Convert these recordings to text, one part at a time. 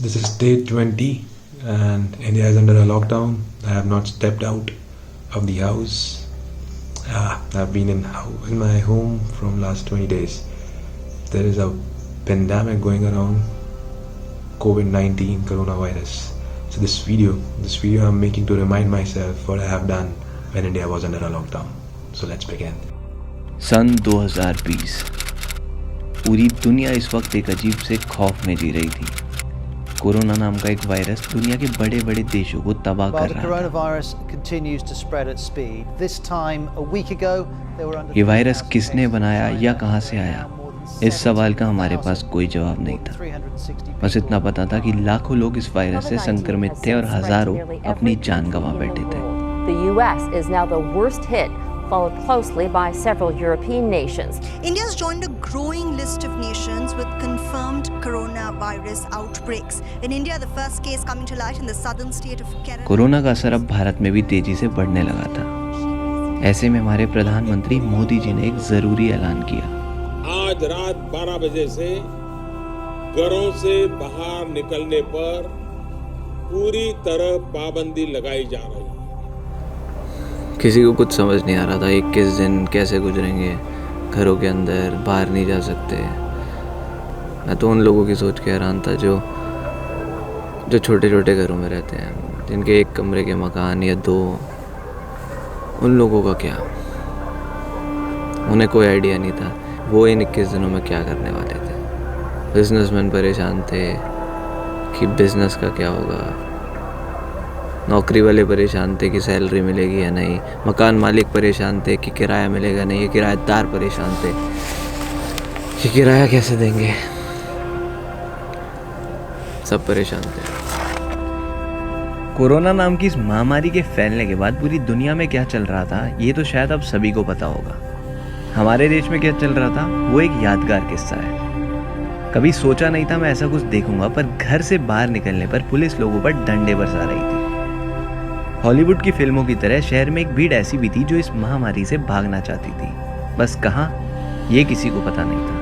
So this is day 20 and India is under a lockdown. I have not stepped out of the house. I've been in my home from last 20 days. There is a pandemic going around, COVID-19 coronavirus. So this video I'm making to remind myself what I have done when India was under a lockdown. So let's begin. सन 2020 पूरी दुनिया इस वक्त एक अजीब से खौफ में जी रही थी। कोरोना नाम का एक वायरस दुनिया के बड़े बड़े देशों को तबाह कर रहा था। ये वायरस किसने बनाया या कहां से आया, इस सवाल का हमारे पास कोई जवाब नहीं था। बस इतना पता था कि लाखों लोग इस वायरस से संक्रमित थे और हजारों अपनी जान गंवा बैठे थे। The US is now the worst hit, followed closely by several European nations. India has joined a growing list of nations with confirmed coronavirus outbreaks. In India, the first case coming to light in the southern state of Kerala. Corona का असर अब भारत में भी तेजी से बढ़ने लगा था। ऐसे में हमारे प्रधानमंत्री मोदी जी ने एक जरूरी ऐलान किया। आज रात 12 बजे से घरों से बाहर निकलने पर पूरी तरह पाबंदी लगाई जा रही है। किसी को कुछ समझ नहीं आ रहा था 21 दिन कैसे गुजरेंगे, घरों के अंदर बाहर नहीं जा सकते। मैं तो उन लोगों की सोच के हैरान था जो छोटे छोटे घरों में रहते हैं, जिनके एक कमरे के मकान या दो। उन लोगों का क्या, उन्हें कोई आइडिया नहीं था वो इन 21 दिनों में क्या करने वाले थे। बिजनेसमैन परेशान थे कि बिजनेस का क्या होगा, नौकरी वाले परेशान थे कि सैलरी मिलेगी या नहीं, मकान मालिक परेशान थे कि किराया मिलेगा नहीं, किराएदार परेशान थे कि किराया कैसे देंगे। सब परेशान थे। कोरोना नाम की इस महामारी के फैलने के बाद पूरी दुनिया में क्या चल रहा था ये तो शायद अब सभी को पता होगा। हमारे देश में क्या चल रहा था वो एक यादगार किस्सा है। कभी सोचा नहीं था मैं ऐसा कुछ देखूंगा, पर घर से बाहर निकलने पर पुलिस लोगों पर डंडे बरसा रही थी। हॉलीवुड की फिल्मों की तरह शहर में एक भीड़ ऐसी भी थी जो इस महामारी से भागना चाहती थी, बस कहां ये किसी को पता नहीं था।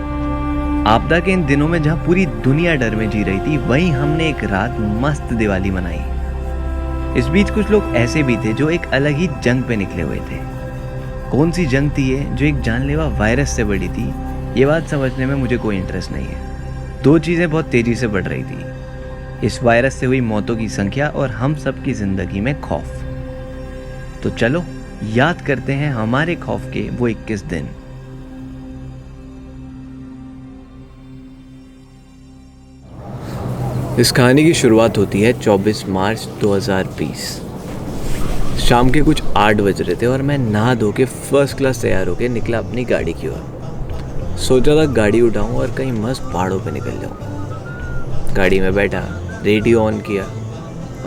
आपदा के इन दिनों में जहां पूरी दुनिया डर में जी रही थी, वहीं हमने एक रात मस्त दिवाली मनाई। इस बीच कुछ लोग ऐसे भी थे जो एक अलग ही जंग पे निकले हुए थे। कौन सी जंग थी ये जो एक जानलेवा वायरस से बढ़ी थी, ये बात समझने में मुझे कोई इंटरेस्ट नहीं है। दो चीजें बहुत तेजी से बढ़ रही थी, इस वायरस से हुई मौतों की संख्या और हम सब की जिंदगी में खौफ। तो चलो याद करते हैं हमारे खौफ के वो 21 दिन। इस कहानी की शुरुआत होती है 24 मार्च 2020। शाम के कुछ 8 बज रहे थे और मैं नहा धो के फर्स्ट क्लास तैयार होकर निकला अपनी गाड़ी की ओर। सोचा था गाड़ी उठाऊं और कहीं मस्त पहाड़ों पे निकल जाऊं। गाड़ी में बैठा, रेडियो ऑन किया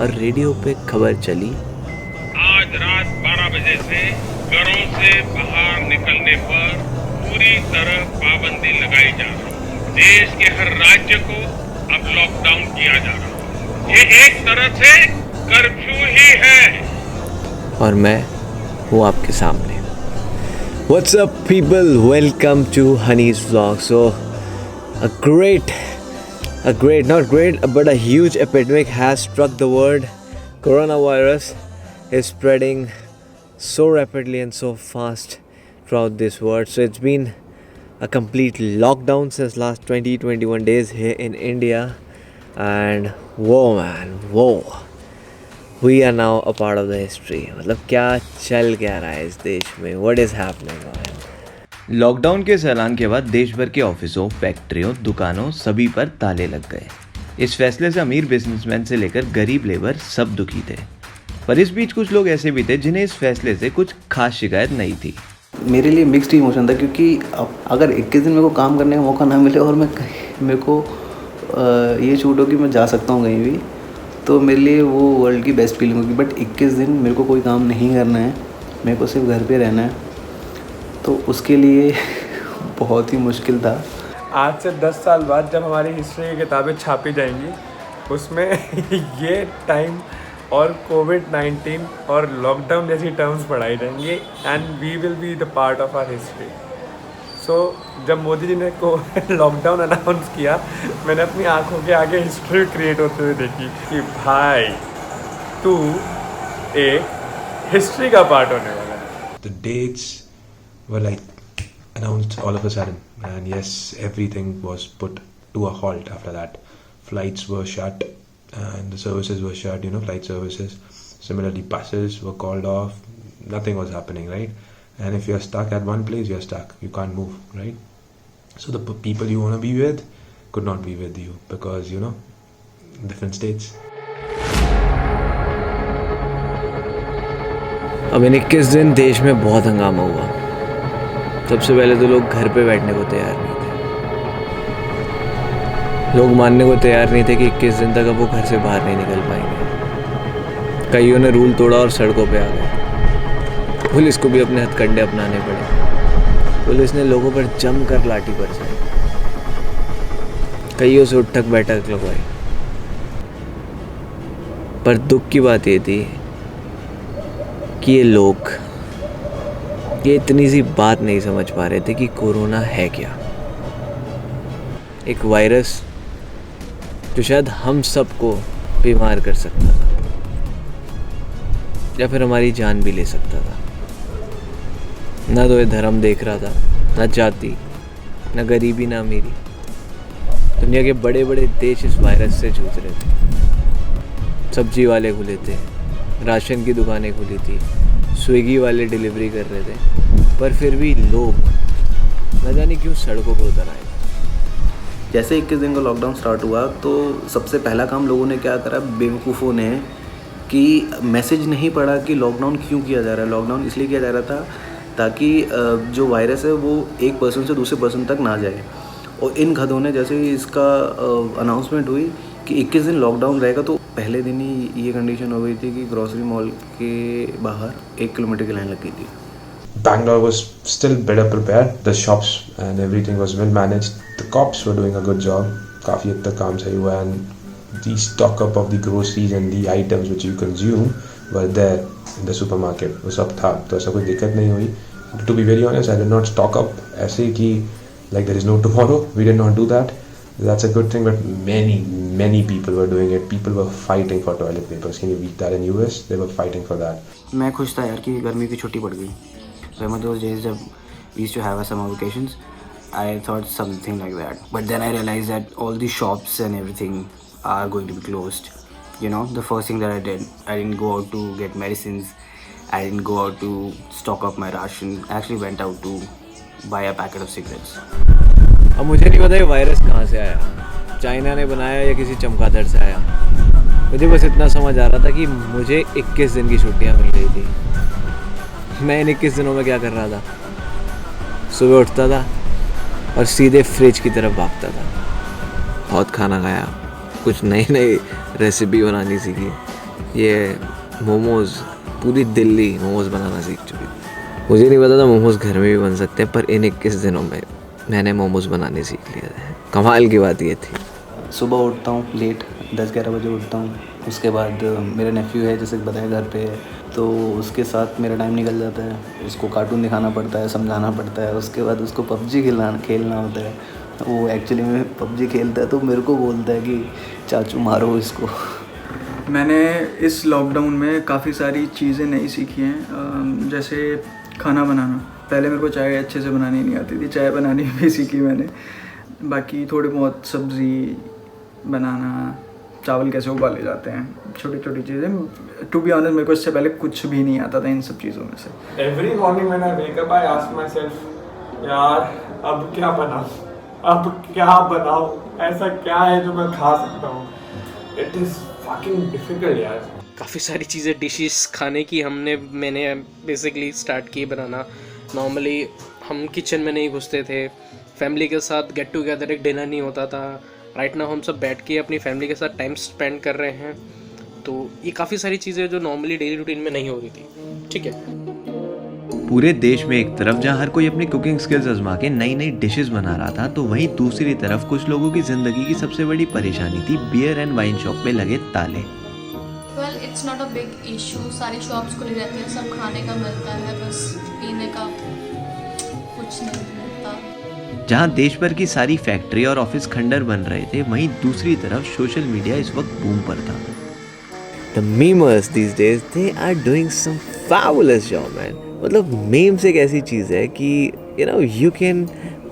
और रेडियो पे खबर चली, आज रात 12 बजे से घरों से बाहर निकलने पर पूरी तरह पाबंदी लगाई जा रही है। देश के हर राज्य को अब लॉकडाउन किया जा रहा है। ये एक तरह से कर्फ्यू ही है। और मैं हूँ आपके सामने। What's up people, welcome to Honey's Vlog. So not great, but a huge epidemic has struck the world. Coronavirus is spreading so rapidly and so fast throughout this world. So it's been a complete lockdown since last 20-21 days here in India. And whoa. We are now a part of the history. मतलब क्या चल क्या रहा है इस देश में? What is happening? Lockdown के इस ऐलान के बाद देश भर के ऑफिसों, फैक्ट्रियों, दुकानों सभी पर ताले लग गए। इस फैसले से अमीर बिजनेसमैन से लेकर गरीब लेबर सब दुखी थे। पर इस बीच कुछ लोग ऐसे भी थे जिन्हें इस फैसले से कुछ खास शिकायत नहीं थी। मेरे लिए मिक्स्ड इमोशन था, क्योंकि अगर 21 दिन मेरे को काम करने का मौका ना मिले और मेरे को ये छूट हो कि मैं जा सकता हूँ कहीं भी, तो मेरे लिए वो वर्ल्ड की बेस्ट फीलिंग होगी। बट 21 दिन मेरे को कोई काम नहीं करना है, मेरे को सिर्फ घर पे रहना है, तो उसके लिए बहुत ही मुश्किल था। आज से 10 साल बाद जब हमारी हिस्ट्री की किताबें छापी जाएंगी, उसमें ये टाइम और कोविड-19 और लॉकडाउन जैसी टर्म्स पढ़ाई जाएंगी, and we will be the part of our history. So जब मोदी जी ने को लॉकडाउन अनाउंस किया, मैंने अपनी आंखों के आगे हिस्ट्री क्रिएट होते हुए देखी कि भाई तू एक हिस्ट्री का पार्ट होने वाला है। The dates were like announced all of a sudden, and yes, everything was put to a halt after that. Flights were shut and the services were shut, flight services. Similarly, buses were called off. Nothing was happening, right? And if you're stuck at one place, you're stuck. You can't move, right? So the people you want to be with could not be with you because, different states. अब इन 21 दिन देश में बहुत हंगामा हुआ। सबसे पहले तो लोग घर पे बैठने को तैयार नहीं थे। लोग मानने को तैयार नहीं थे कि 21 दिन तक अब वो घर से बाहर नहीं निकल पाएंगे। कईयों ने रूल तोड़ा और सड़कों पे आ गए। पुलिस को भी अपने हथकंडे अपनाने पड़े। पुलिस ने लोगों पर जमकर लाठी बरसाई, कईयों से उठक बैठक लगवाई। पर दुख की बात ये थी कि ये लोग ये इतनी सी बात नहीं समझ पा रहे थे कि कोरोना है क्या। एक वायरस जो शायद हम सबको बीमार कर सकता था या फिर हमारी जान भी ले सकता था। ना तो ये धर्म देख रहा था, ना जाति, ना गरीबी, ना अमीरी। दुनिया के बड़े बड़े देश इस वायरस से जूझ रहे थे। सब्जी वाले खुले थे, राशन की दुकानें खुली थी, स्विगी वाले डिलीवरी कर रहे थे, पर फिर भी लोग न जाने क्यों सड़कों पर उतर आए। जैसे 21 दिन का लॉकडाउन स्टार्ट हुआ तो सबसे पहला काम लोगों ने क्या करा, बेवकूफ़ों ने, कि मैसेज नहीं पढ़ा कि लॉकडाउन क्यों किया जा रहा है। लॉकडाउन इसलिए किया जा रहा था ताकि जो वायरस है वो एक पर्सन से दूसरे पर्सन तक ना जाए। और इन गधों ने जैसे ही इसका अनाउंसमेंट हुई कि 21 दिन लॉकडाउन रहेगा, तो पहले दिन ही ये कंडीशन हो गई थी कि ग्रोसरी मॉल के बाहर 1 किलोमीटर की लाइन लग गई थी। Bangalore was still better prepared. The shops and everything was well managed. The cops were doing a good job. काफ़ी हद तक काम सही हुआ, and the stock up of the groceries and the items which you consume were there in the supermarket. वो सब था, तो ऐसा कोई दिक्कत नहीं हुई. To be very honest, I did not stock up ऐसे कि like there is no tomorrow. We did not do that. That's a good thing, but many people were doing it. People were fighting for toilet papers. Can you beat that in US? They were fighting for that. मैं खुश था यार कि गर्मी की छुट्टी पड़ गई। So those days जब we used to have summer vacations, I thought something like that. But then I realized that all the shops and everything are going to be closed. The first thing that I didn't go out to get medicines. I didn't go out to stock up my ration. I actually went out to buy a packet of cigarettes. अब मुझे नहीं पता ये virus कहाँ से आया, China ने बनाया या किसी चमगादड़ से आया। मुझे बस इतना समझ आ रहा था कि मुझे 21 दिन की छुट्टियाँ मिल गई थी। मैं इन 21 दिनों में क्या कर रहा था, सुबह उठता था और सीधे फ्रिज की तरफ भागता था। बहुत खाना खाया, कुछ नई नई रेसिपी बनानी सीखी। ये मोमोज़, पूरी दिल्ली मोमोज़ बनाना सीख चुकी थी। मुझे नहीं पता था मोमोज़ घर में भी बन सकते हैं, पर इन 21 दिनों में मैंने मोमोज़ बनाने सीख लिया था। कमाल की बात ये थी। सुबह उठता हूँ लेट, 10-11 बजे उठता हूँ। उसके बाद मेरा नेफ्यू है, जैसे बताया घर पे है, तो उसके साथ मेरा टाइम निकल जाता है। उसको कार्टून दिखाना पड़ता है, समझाना पड़ता है। उसके बाद उसको पबजी खेलना होता है। वो एक्चुअली में पबजी खेलता है तो मेरे को बोलता है कि चाचू मारो इसको। मैंने इस लॉकडाउन में काफ़ी सारी चीज़ें नई सीखी हैं, जैसे खाना बनाना। पहले मेरे को चाय अच्छे से बनानी नहीं आती थी, चाय बनानी भी सीखी मैंने। बाकी थोड़ी बहुत सब्ज़ी बनाना, चावल कैसे उबाले जाते हैं, छोटी छोटी चीज़ें। टू बी ऑनेस्ट मेरे को इससे पहले कुछ भी नहीं आता था इन सब चीज़ों में से। Every morning when I wake up I ask my self, यार अब क्या बनाऊं, ऐसा क्या है जो मैं खा सकता हूँ। इट इज़ फकिंग डिफिकल्ट यार। काफ़ी सारी चीज़ें, डिशेस खाने की मैंने बेसिकली स्टार्ट की बनाना। नॉर्मली हम किचन में नहीं घुसते थे, फैमिली के साथ गेट टुगेदर, एक डिनर नहीं होता था। राइट नाउ हम सब बैठ के अपनी फैमिली के साथ टाइम स्पेंड कर रहे हैं। तो ये काफ़ी सारी चीज़ें जो नॉर्मली डेली रूटीन में नहीं हो रही थी। ठीक है, पूरे देश में एक तरफ जहाँ हर कोई अपनी कुकिंग स्किल्स आजमा के नई नई डिशेस बना रहा था, तो वहीं दूसरी तरफ कुछ लोगों की ज़िंदगी की सबसे बड़ी परेशानी थी बियर एंड वाइन शॉप पे लगे ताले। Well it's not a big issue, सारी शॉप्स खुली रहती हैं, सब खाने का मिलता है, बस पीने का कुछ नहीं मिलता। जहां देश भर की सारी फैक्ट्री और ऑफिस खंडर बन रहे थे, वहीं दूसरी तरफ सोशल मीडिया इस वक्त बूम पर था। The memers these days, they are doing some fabulous job, man. मतलब memes एक ऐसी चीज़ है कि you can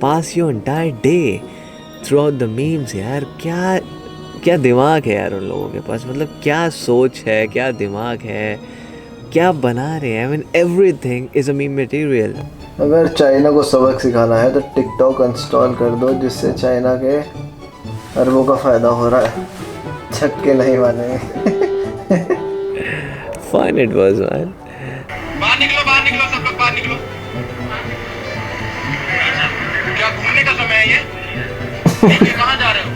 pass your entire day throughout the memes यार। क्या दिमाग है यार उन लोगों के पास, मतलब क्या सोच है, क्या दिमाग है, क्या बना रहे हैं। I mean everything is a meme material. अगर चाइना को सबक सिखाना है तो टिकटॉक इंस्टॉल कर दो, जिससे चाइना के अरबों का फ़ायदा हो रहा है। छक्के नहीं मानेंगे। Fun it was, man. बाहर निकलो सब लोग बाहर निकलो। क्या घूमने का समय है ये? कहाँ जा रहे हो?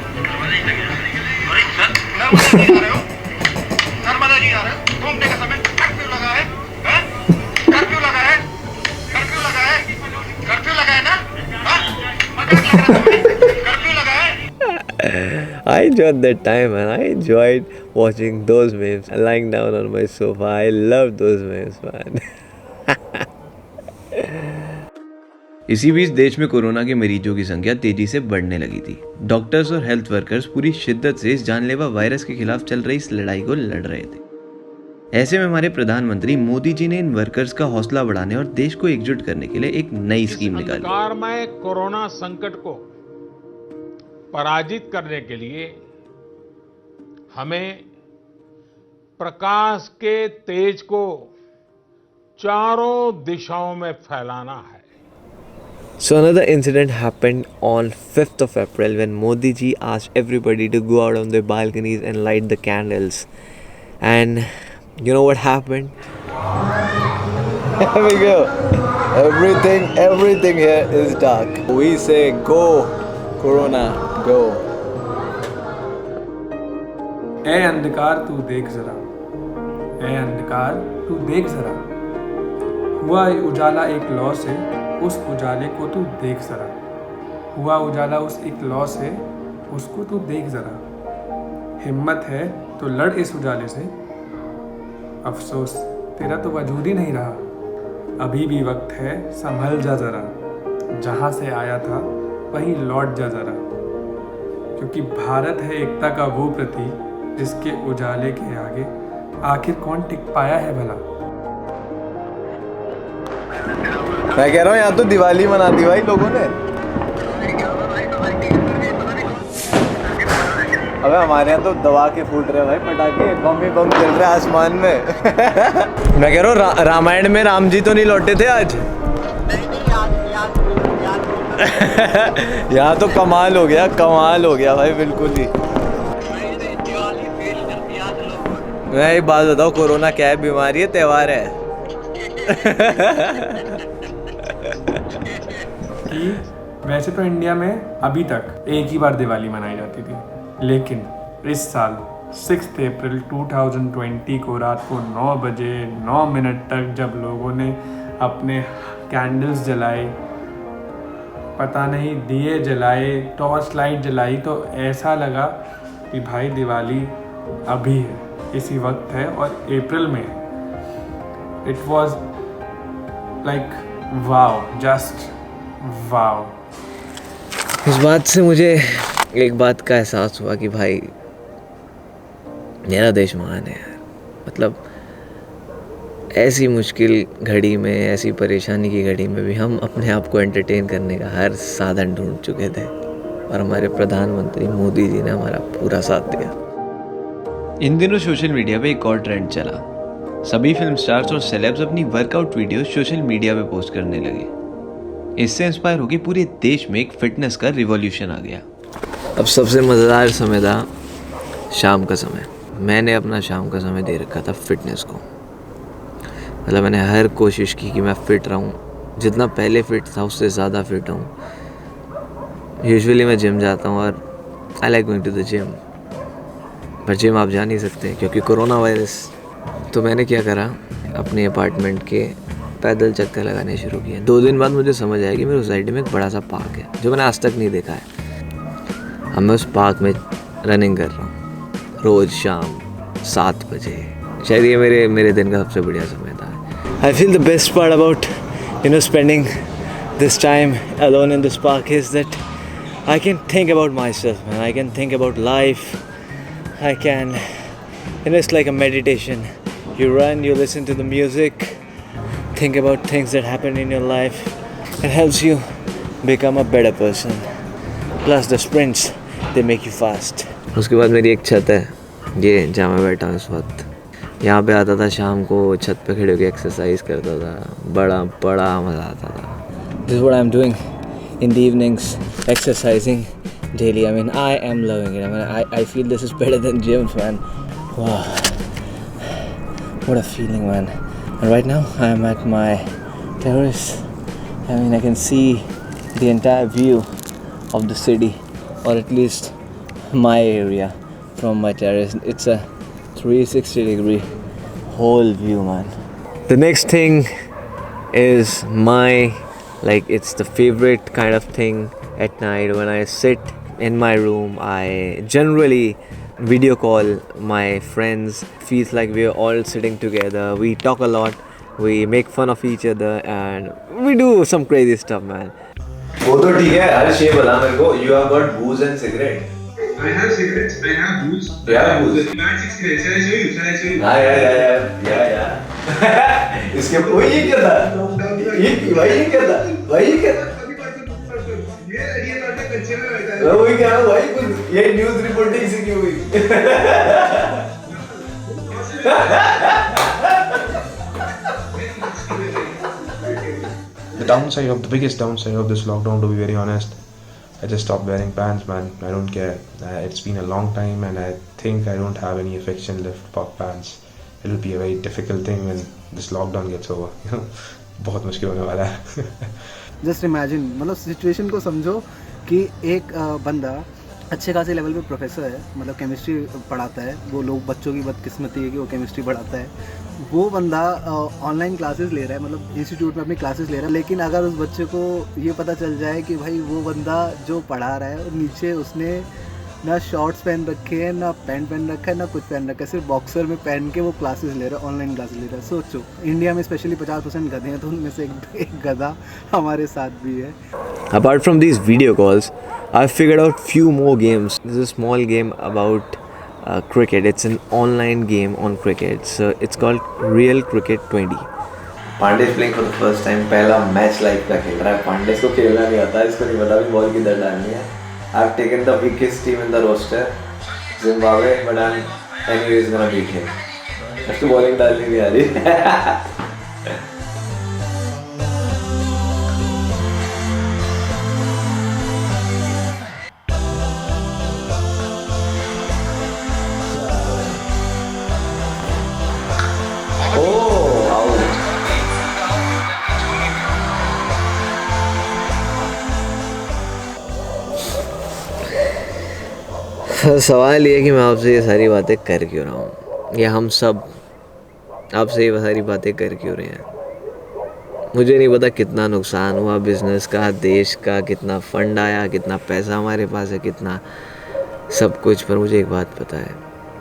नर्मदा जी जा रहे हो? घूमने का समय? कर्फ्यू लगा है? कर्फ्यू लगा है? कर्फ्यू लगा है? कर्फ्यू लगा है ना? कर्फ्यू लगा है? I enjoyed that time, man. I enjoyed watching those memes, lying down on my sofa. I loved those memes, man. इसी बीच देश में कोरोना के मरीजों की संख्या तेजी से बढ़ने लगी थी। डॉक्टर्स और हेल्थ वर्कर्स पूरी शिद्दत से इस जानलेवा वायरस के खिलाफ चल रही इस लड़ाई को लड़ रहे थे। ऐसे में हमारे प्रधानमंत्री मोदी जी ने इन वर्कर्स का हौसला बढ़ाने और देश को एकजुट करने के लिए एक नई स्कीम निकाली। अंधकारमय कोरोना संकट को पराजित करने के लिए हमें प्रकाश के तेज को चारों दिशाओं में फैलाना है। So another incident happened on 5th of April when Modi ji asked everybody to go out on their balconies and light the candles. And you know what happened? Here we go. Everything here is dark. We say go, Corona, go. ए अंधकार तू देख जरा, ए अंधकार तू देख जरा, हुआ उजाला एक लौ से, उस उजाले को तू देख जरा, हुआ उजाला उस एक लौ से, उसको तू देख जरा। हिम्मत है तो लड़ इस उजाले से, अफसोस तेरा तो वजूद ही नहीं रहा। अभी भी वक्त है संभल जा जरा, जहाँ से आया था वहीं लौट जा जरा, क्योंकि भारत है एकता का वो प्रतीक जिसके उजाले के आगे आखिर कौन टिक पाया है भला। मैं कह रहा हूँ यहाँ तो दिवाली मना दी भाई लोगों ने। अबे हमारे यहाँ तो दबा के फूट रहे भाई पटाखे, बम ही बम चल रहे आसमान में। मैं कह रहा हूँ रामायण में राम जी तो नहीं लौटे थे आज? यहाँ तो कमाल हो गया भाई, बिल्कुल ही। मैं एक बात बताऊँ, कोरोना क्या है? बीमारी है, त्योहार है। कि वैसे तो इंडिया में अभी तक एक ही बार दिवाली मनाई जाती थी, लेकिन इस साल 6 अप्रैल 2020 को रात को 9 बजे 9 मिनट तक जब लोगों ने अपने कैंडल्स जलाए, पता नहीं दिए जलाए, टॉर्च लाइट जलाई, तो ऐसा लगा कि भाई दिवाली अभी है, इसी वक्त है और अप्रैल में है। It was like wow, just wow. इस बात से मुझे एक बात का एहसास हुआ कि भाई मेरा देश महान है यार। मतलब ऐसी मुश्किल घड़ी में, ऐसी परेशानी की घड़ी में भी हम अपने आप को एंटरटेन करने का हर साधन ढूंढ चुके थे, और हमारे प्रधानमंत्री मोदी जी ने हमारा पूरा साथ दिया। इन दिनों सोशल मीडिया पे एक और ट्रेंड चला। सभी फिल्म स्टार्स और सेलेब्स अपनी वर्कआउट वीडियो सोशल मीडिया पे पोस्ट करने लगे। इससे इंस्पायर होकर पूरे देश में एक फिटनेस का रिवॉल्यूशन आ गया। अब सबसे मज़ेदार समय था शाम का समय। मैंने अपना शाम का समय दे रखा था फिटनेस को। मतलब मैंने हर कोशिश की कि मैं फ़िट रहूं, जितना पहले फ़िट था उससे ज़्यादा फ़िट हूं। यूजुअली मैं जिम जाता हूं और I like going to the gym, पर जिम आप जा नहीं सकते क्योंकि कोरोना वायरस। तो मैंने क्या करा, अपने अपार्टमेंट के पैदल चक्कर लगाने शुरू किए। 2 दिन बाद मुझे समझ आया कि मेरे सोसाइटी में एक बड़ा सा पार्क है जो मैंने आज तक नहीं देखा है। अब मैं उस पार्क में रनिंग कर रहा हूँ रोज़ शाम 7 बजे। शायद ये मेरे दिन का सबसे बढ़िया समय था। I feel the best part about spending this time alone in this park is that I can think about myself, man. I can think about life. I can, it's like a meditation. You run, you listen to the music, think about things that happen in your life. It helps you become a better person. Plus the sprints, they make you fast. उसके बाद मेरी एक छत है, ये जहाँ मैं बैठा हूँ इस वक्त. यहाँ पे आता था शाम को, छत पे खड़े होकर एक्सरसाइज करता था. बड़ा मज़ा आता था. This is what I'm doing in the evenings, exercising daily. I mean, I am loving it. I mean, I feel this is better than gyms, man. Wow, what a feeling, man. And right now I am at my terrace. I mean, I can see the entire view of the city, or at least my area from my terrace. It's a 360-degree whole view, man. The next thing is it's the favorite kind of thing at night. When I sit in my room, I generally video call my friends. Feels like we're all sitting together. We talk a lot, we make fun of each other, and we do some crazy stuff, man. वो तो ठीक है, हर shape बता मेरे को. You have got booze and cigarette. I have cigarettes. I have booze. Yeah, booze. I have 6 cigarettes. Shall I show you? Shall I show you? Yeah. इसके वही क्या था? वही क्या था? ये नाटक अच्छे में बैठा है. वही क्या है भाई, कुछ ये न्यूज़ रिपोर्टिंग से क्यों हुई? The biggest downside of this lockdown, to be very honest, I just stopped wearing pants, man. I don't care. It's been a long time, and I think I don't have any affection left for pants. It'll be a very difficult thing when this lockdown gets over. बहुत मुश्किल होने वाला है. Just imagine, मतलब situation को समझो कि एक बंदा अच्छे खासे लेवल पे प्रोफेसर है, मतलब केमिस्ट्री पढ़ाता है. वो लोग, बच्चों की बदकिस्मती है कि वो केमिस्ट्री पढ़ाता है. वो बंदा ऑनलाइन क्लासेस ले रहा है, मतलब इंस्टीट्यूट में अपनी क्लासेस ले रहा है. लेकिन अगर उस बच्चे को ये पता चल जाए कि भाई वो बंदा जो पढ़ा रहा है और नीचे उसने ना शॉर्ट्स पहन रखे हैं, ना पैंट पहन रखा है, ना कुछ पहन रखा है, सिर्फ बॉक्सर में पहन के वो क्लासेस ले रहा है, ऑनलाइन क्लासेस ले रहा है. सोचो, इंडिया में स्पेशली 50% गधे हैं, तो उनमें से एक गधा हमारे साथ भी है. Apart from these video calls, I've figured out few more games. This is a small game about cricket. It's an online game on cricket. So it's called Real Cricket 20. Pandey is playing for the first time. पहला match live का खेल रहा है. Pandey को खेलना नहीं आता, इसको नहीं पता भी बॉल किधर डालनी है. I've taken the weakest team in the roster, Zimbabwe, but I'm anyways gonna beat him. उसको बॉलिंग डालनी नहीं आ रही. सवाल ये कि मैं आपसे ये सारी बातें कर क्यों रहा हूँ, या हम सब आपसे ये सारी बातें कर क्यों रहे हैं. मुझे नहीं पता कितना नुकसान हुआ बिज़नेस का, देश का, कितना फंड आया, कितना पैसा हमारे पास है, कितना सब कुछ, पर मुझे एक बात पता है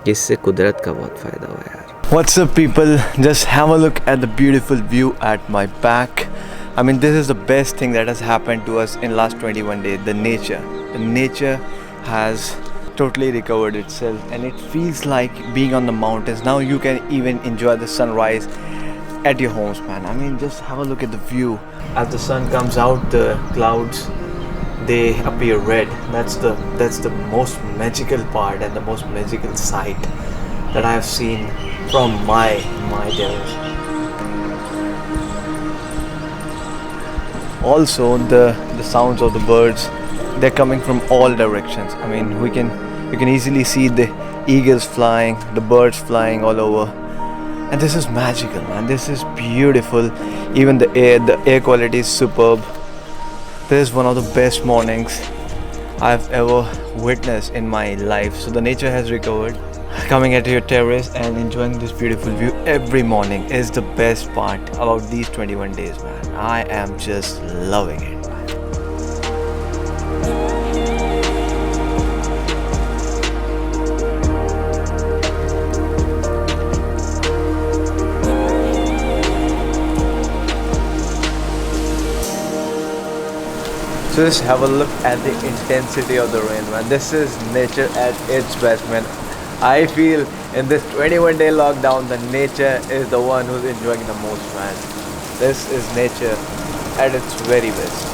कि इससे कुदरत का बहुत फ़ायदा हुआ यार. What's up people, just have a look at the beautiful view at my back. I mean, this is the best thing that has happened to us in last 21 days. The nature has totally recovered itself, and it feels like being on the mountains. Now you can even enjoy the sunrise at your homes, man. I mean, just have a look at the view. As the sun comes out, the clouds, they appear red. That's the most magical part and the most magical sight that I have seen from my terrace. Also, the sounds of the birds, they're coming from all directions. I mean, you can easily see the eagles flying, the birds flying all over, and this is magical, man. This is beautiful. Even the air quality is superb. This is one of the best mornings I've ever witnessed in my life. So the nature has recovered. Coming at your terrace and enjoying this beautiful view every morning is the best part about these 21 days, man. I am just loving it. So just have a look at the intensity of the rain, man. This is nature at its best, man. I feel in this 21-day lockdown, the nature is the one who's enjoying the most, man. This is nature at its very best.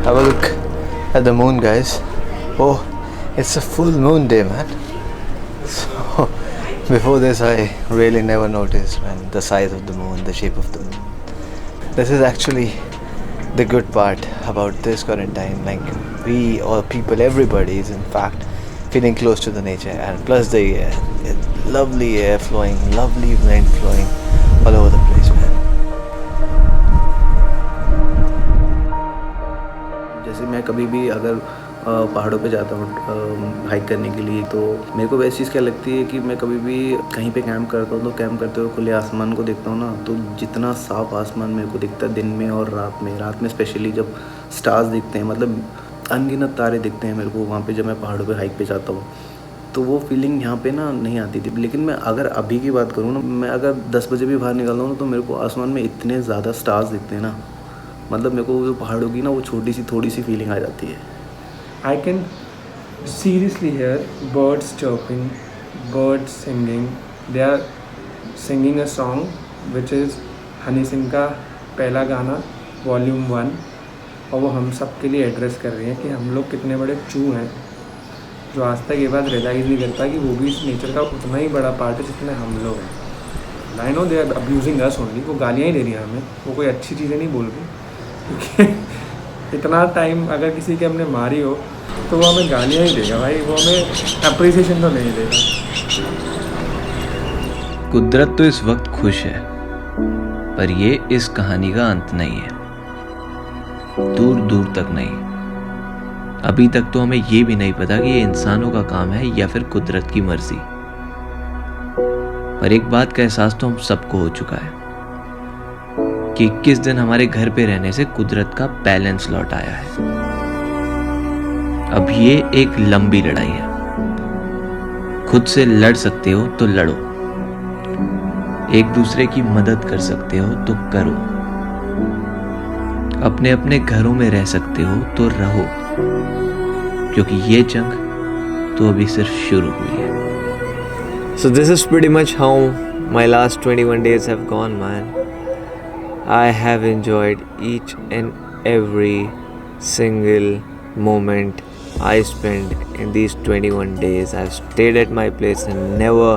Have a look at the moon, guys. Oh, it's a full moon day, man. So before this I really never noticed, man, the size of the moon, the shape of the moon. This is actually the good part about this quarantine. Like we all people, everybody is in fact feeling close to the nature, and plus the air, lovely air flowing, lovely wind flowing all over the place, man. जैसे मैं कभी भी अगर पहाड़ों पे जाता हूँ hike करने के लिए, तो मेरे को वैसी चीज़ क्या लगती है कि मैं कभी भी कहीं पे कैंप करता हूँ तो कैंप करते हुए खुले आसमान को देखता हूँ ना, तो जितना साफ आसमान मेरे को दिखता है दिन में और रात में स्पेशली जब स्टार्स दिखते हैं, मतलब अनगिनत तारे दिखते हैं मेरे को वहाँ पे जब मैं पहाड़ों पे हाइक पे जाता हूँ, तो वो फीलिंग यहाँ पे ना नहीं आती थी। लेकिन मैं अगर अभी की बात करूँ ना, मैं अगर 10 बजे भी बाहर निकलता हूँ ना, तो मेरे को आसमान में इतने ज़्यादा स्टार्स दिखते हैं ना, मतलब मेरे को वो पहाड़ों की ना वो थोड़ी सी फीलिंग आ जाती है। I can seriously hear birds chirping, birds singing. They are singing a song which is Honey Singh का पहला गाना वॉल्यूम 1, और वो हम सब के लिए एड्रेस कर रही हैं कि हम लोग कितने बड़े चू हैं जो आज तक ये बात रियलाइज़ नहीं करता कि वो भी इस नेचर का उतना ही बड़ा पार्ट है जितने हम लोग हैं। I know they are abusing us only, वो गालियाँ ही दे रही हैं हमें, वो कोई अच्छी चीज़ें नहीं बोल रही, क्योंकि इतना टाइम अगर किसी के हमने मारी हो तो वो हमें गालियाँ ही देगा भाई, वो हमें अप्रिसिएशन तो नहीं देगा। कुदरत तो इस वक्त खुश है, पर ये इस कहानी का अंत नहीं है, दूर दूर तक नहीं। अभी तक तो हमें ये भी नहीं पता कि ये इंसानों का काम है या फिर कुदरत की मर्जी, पर एक बात का एहसास तो हम सबको हो चुका है कि 21 दिन हमारे घर पे रहने से कुदरत का बैलेंस लौट आया है। अब ये एक लंबी लड़ाई है। खुद से लड़ सकते हो तो लड़ो, एक दूसरे की मदद कर सकते हो तो करो, अपने अपने घरों में रह सकते हो तो रहो, क्योंकि ये जंग तो अभी सिर्फ शुरू हुई है। So this is pretty much how my last 21 days have gone, man. I have enjoyed each and every single moment I spent in these 21 days. I've stayed at my place and never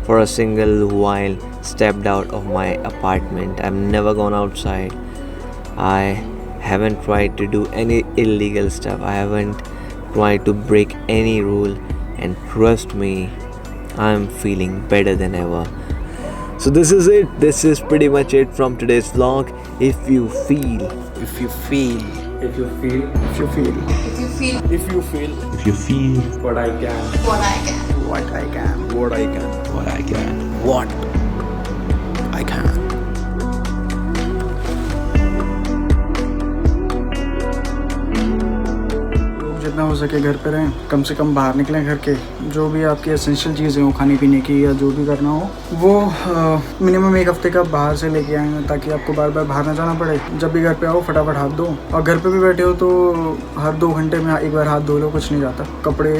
for a single while stepped out of my apartment. I've never gone outside. I haven't tried to do any illegal stuff. I haven't tried to break any rule, and trust me, I'm feeling better than ever. So this is it. This is pretty much it from today's vlog. If you feel what I can. जितना हो सके घर पे रहें, कम से कम बाहर निकलें घर के, जो भी आपकी एसेंशियल चीज़ें हो खाने पीने की या जो भी करना हो वो मिनिमम 1 हफ्ते का बाहर से लेके आएँ, ताकि आपको बार बार बाहर ना जाना पड़े। जब भी घर पे आओ फटाफट हाथ धो, और घर पे भी बैठे हो तो हर 2 घंटे में एक बार हाथ धो लो, कुछ नहीं जाता। कपड़े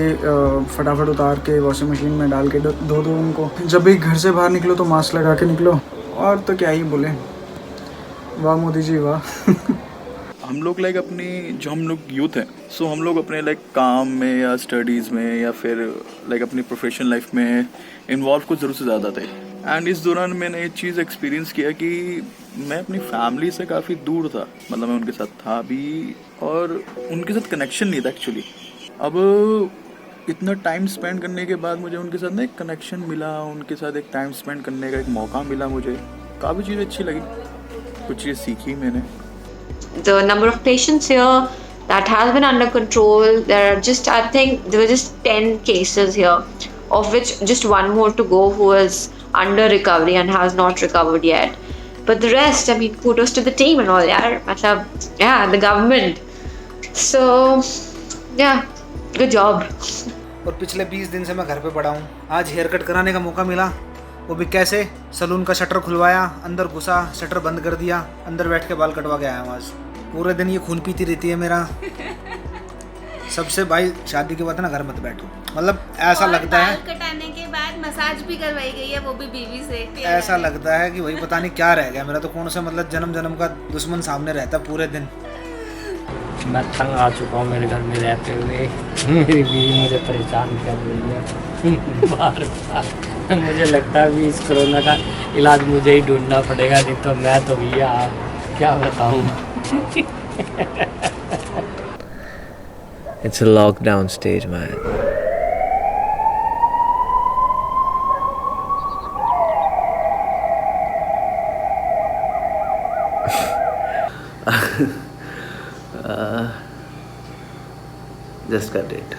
फटाफट उतार के वॉशिंग मशीन में डाल के धो दो उनको। जब भी घर से बाहर निकलो तो मास्क लगा के निकलो, और तो क्या ही बोले, वाह मोदी जी वाह। हम लोग लाइक अपनी जो हम लोग यूथ हैं, सो हम लोग अपने लाइक काम में या स्टडीज़ में या फिर लाइक अपनी प्रोफेशनल लाइफ में इन्वॉल्व कुछ ज़रूर से ज़्यादा थे। एंड इस दौरान मैंने ये चीज़ एक्सपीरियंस किया कि मैं अपनी फैमिली से काफ़ी दूर था, मतलब मैं उनके साथ था भी और उनके साथ कनेक्शन नहीं था एक्चुअली। अब इतना टाइम स्पेंड करने के बाद मुझे उनके साथ ना एक कनेक्शन मिला, उनके साथ एक टाइम स्पेंड करने का एक मौका मिला। मुझे काफ़ी चीज़ें अच्छी लगी, कुछ चीज़ सीखी मैंने। The number of patients here that has been under control, there are just, I think there were just 10 cases here, of which just one more to go who is under recovery and has not recovered yet. But the rest, I mean, kudos to the team and all, yeah, the government. So, yeah, good job. और पिछले 20 दिन से मैं घर पे पड़ा हूँ। आज हेयर कट कराने का मौका मिला, वो भी कैसे? सलून का शटर खुलवाया, अंदर घुसा, शटर बंद कर दिया, अंदर बैठ के बाल कटवा के आया हूँ आज। पूरे दिन ये खून पीती रहती है मेरा। सबसे भाई शादी के बाद ना घर मत बैठो, मतलब ऐसा लगता है। बाल कटाने के बाद मसाज भी करवाई गई है, वो भी बीवी से। ऐसा लगता है कि वही पता नहीं क्या रह गया मेरा, तो कौन सा मतलब जन्म जन्म का दुश्मन सामने रहता पूरे दिन। मैं तंग आ चुका हूँ मेरे घर में रहते हुए। मेरी बीवी मुझे परेशान कर रही है बार बार। मुझे लगता है कि इस कोरोना का इलाज मुझे ही ढूंढना पड़ेगा, नहीं तो मैं तो भैया क्या बताऊँ। It's a lockdown stage, man. Just got it.